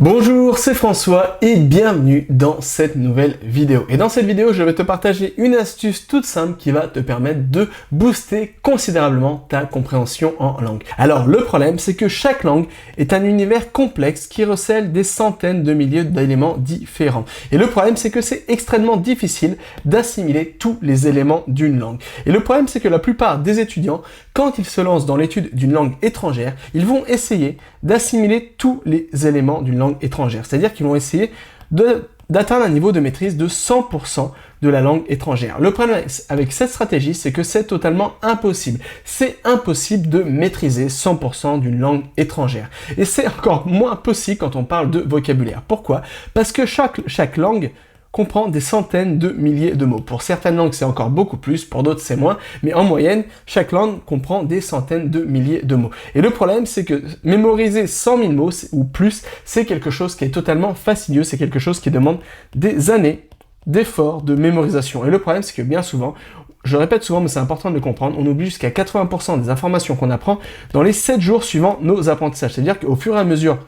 Bonjour, c'est François et bienvenue dans cette nouvelle vidéo. Et dans cette vidéo, je vais te partager une astuce toute simple qui va te permettre de booster considérablement ta compréhension en langue. Alors, le problème, c'est que chaque langue est un univers complexe qui recèle des centaines de milliers d'éléments différents. Et le problème, c'est que c'est extrêmement difficile d'assimiler tous les éléments d'une langue. Et le problème, c'est que la plupart des étudiants, quand ils se lancent dans l'étude d'une langue étrangère, ils vont essayer d'assimiler tous les éléments d'une langue étrangère. C'est-à-dire qu'ils vont essayer d'atteindre un niveau de maîtrise de 100% de la langue étrangère. Le problème avec cette stratégie, c'est que c'est totalement impossible. C'est impossible de maîtriser 100% d'une langue étrangère. Et c'est encore moins possible quand on parle de vocabulaire. Pourquoi? Parce que chaque langue comprend des centaines de milliers de mots. Pour certaines langues, c'est encore beaucoup plus, pour d'autres, c'est moins, mais en moyenne, chaque langue comprend des centaines de milliers de mots. Et le problème, c'est que mémoriser 100 000 mots ou plus, c'est quelque chose qui est totalement fastidieux, c'est quelque chose qui demande des années d'efforts de mémorisation. Et le problème, c'est que bien souvent, je répète souvent, mais c'est important de le comprendre, on oublie jusqu'à 80% des informations qu'on apprend dans les 7 jours suivant nos apprentissages. C'est-à-dire qu'au fur et à mesure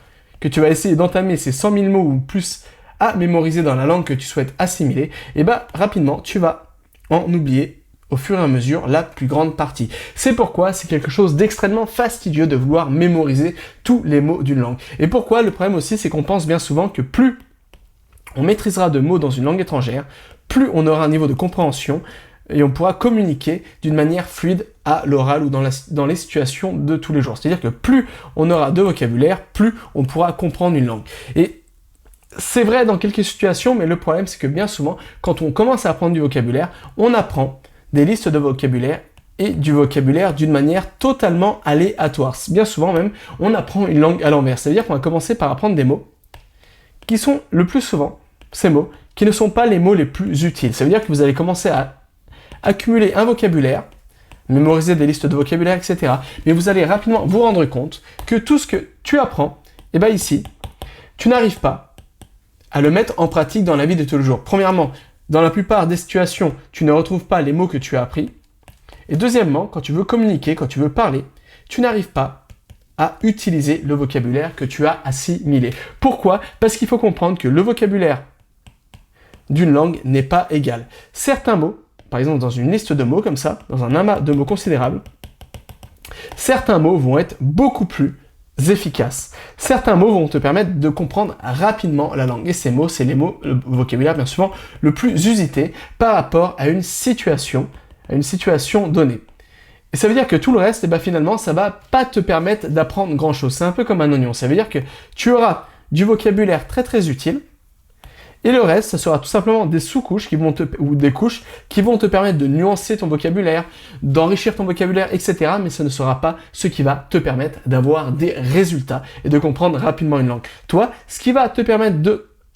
que tu vas essayer d'entamer ces 100 000 mots ou plus à mémoriser dans la langue que tu souhaites assimiler, et rapidement, tu vas en oublier au fur et à mesure la plus grande partie. C'est pourquoi c'est quelque chose d'extrêmement fastidieux de vouloir mémoriser tous les mots d'une langue. Et pourquoi? Le problème aussi, c'est qu'on pense bien souvent que plus on maîtrisera de mots dans une langue étrangère, plus on aura un niveau de compréhension et on pourra communiquer d'une manière fluide à l'oral ou dans les situations de tous les jours. C'est-à-dire que plus on aura de vocabulaire, plus on pourra comprendre une langue. Et c'est vrai dans quelques situations, mais le problème, c'est que bien souvent, quand on commence à apprendre du vocabulaire, on apprend des listes de vocabulaire et du vocabulaire d'une manière totalement aléatoire. Bien souvent même, on apprend une langue à l'envers. C'est-à-dire qu'on va commencer par apprendre des mots qui sont le plus souvent, ces mots, qui ne sont pas les mots les plus utiles. Ça veut dire que vous allez commencer à accumuler un vocabulaire, mémoriser des listes de vocabulaire, etc. Mais vous allez rapidement vous rendre compte que tout ce que tu apprends, ici, tu n'arrives pas à le mettre en pratique dans la vie de tous les jours. Premièrement, dans la plupart des situations, tu ne retrouves pas les mots que tu as appris. Et deuxièmement, quand tu veux communiquer, quand tu veux parler, tu n'arrives pas à utiliser le vocabulaire que tu as assimilé. Pourquoi? Parce qu'il faut comprendre que le vocabulaire d'une langue n'est pas égal. Certains mots, par exemple dans une liste de mots comme ça, dans un amas de mots considérable, certains mots vont être beaucoup plus efficaces. Certains mots vont te permettre de comprendre rapidement la langue. Et ces mots, c'est le vocabulaire bien souvent le plus usité par rapport à une situation donnée. Et ça veut dire que tout le reste, finalement, ça va pas te permettre d'apprendre grand chose. C'est un peu comme un oignon. Ça veut dire que tu auras du vocabulaire très très utile. Et le reste, ça sera tout simplement des sous-couches ou des couches qui vont te permettre de nuancer ton vocabulaire, d'enrichir ton vocabulaire, etc. Mais ce ne sera pas ce qui va te permettre d'avoir des résultats et de comprendre rapidement une langue. Toi, ce qui va te permettre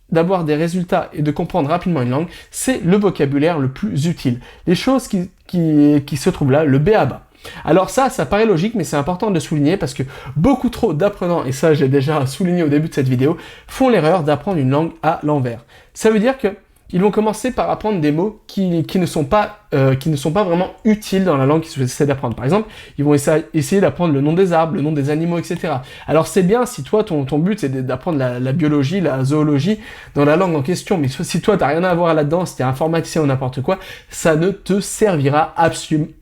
d'avoir des résultats et de comprendre rapidement une langue, c'est le vocabulaire le plus utile. Les choses qui se trouvent là, le b.a.-ba. Alors ça paraît logique, mais c'est important de le souligner parce que beaucoup trop d'apprenants, et ça j'ai déjà souligné au début de cette vidéo, font l'erreur d'apprendre une langue à l'envers. Ça veut dire qu'ils vont commencer par apprendre des mots qui ne sont pas vraiment utiles dans la langue qu'ils essaient d'apprendre. Par exemple, ils vont essayer d'apprendre le nom des arbres, le nom des animaux, etc. Alors c'est bien si toi, ton but c'est d'apprendre la biologie, la zoologie dans la langue en question, mais si toi t'as rien à voir là-dedans, si t'es informaticien ou n'importe quoi, ça ne te servira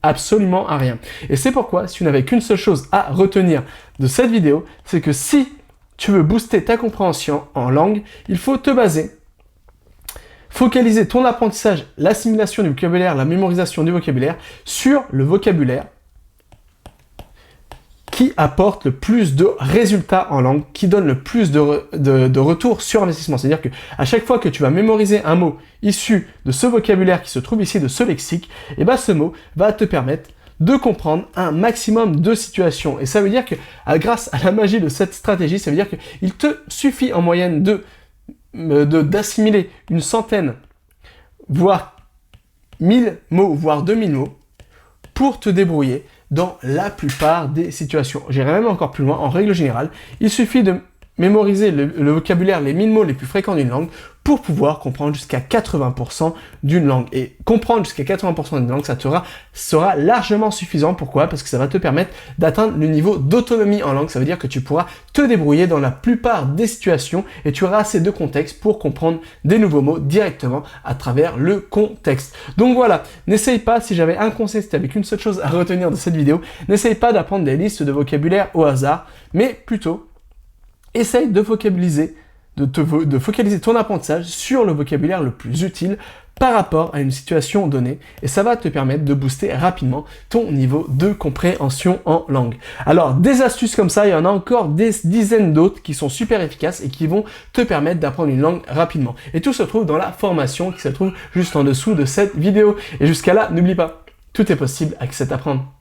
absolument à rien. Et c'est pourquoi, si tu n'avais qu'une seule chose à retenir de cette vidéo, c'est que si tu veux booster ta compréhension en langue, il faut focaliser ton apprentissage, l'assimilation du vocabulaire, la mémorisation du vocabulaire sur le vocabulaire qui apporte le plus de résultats en langue, qui donne le plus de retour sur investissement. C'est-à-dire que à chaque fois que tu vas mémoriser un mot issu de ce vocabulaire qui se trouve ici, de ce lexique, ce mot va te permettre de comprendre un maximum de situations. Et ça veut dire que grâce à la magie de cette stratégie, ça veut dire qu'il te suffit en moyenne d'assimiler une centaine, voire 1000 mots, voire 2000 mots, pour te débrouiller dans la plupart des situations. J'irai même encore plus loin. En règle générale, il suffit de mémoriser le vocabulaire, les 1000 mots les plus fréquents d'une langue pour pouvoir comprendre jusqu'à 80% d'une langue. Et comprendre jusqu'à 80% d'une langue, ça sera largement suffisant. Pourquoi? Parce que ça va te permettre d'atteindre le niveau d'autonomie en langue. Ça veut dire que tu pourras te débrouiller dans la plupart des situations et tu auras assez de contexte pour comprendre des nouveaux mots directement à travers le contexte. Donc voilà, n'essaye pas, si j'avais un conseil, c'était avec une seule chose à retenir de cette vidéo, n'essaye pas d'apprendre des listes de vocabulaire au hasard, mais plutôt essaye de focaliser ton apprentissage sur le vocabulaire le plus utile par rapport à une situation donnée et ça va te permettre de booster rapidement ton niveau de compréhension en langue. Alors des astuces comme ça, il y en a encore des dizaines d'autres qui sont super efficaces et qui vont te permettre d'apprendre une langue rapidement. Et tout se trouve dans la formation qui se trouve juste en dessous de cette vidéo. Et jusqu'à là, n'oublie pas, tout est possible avec cet apprendre.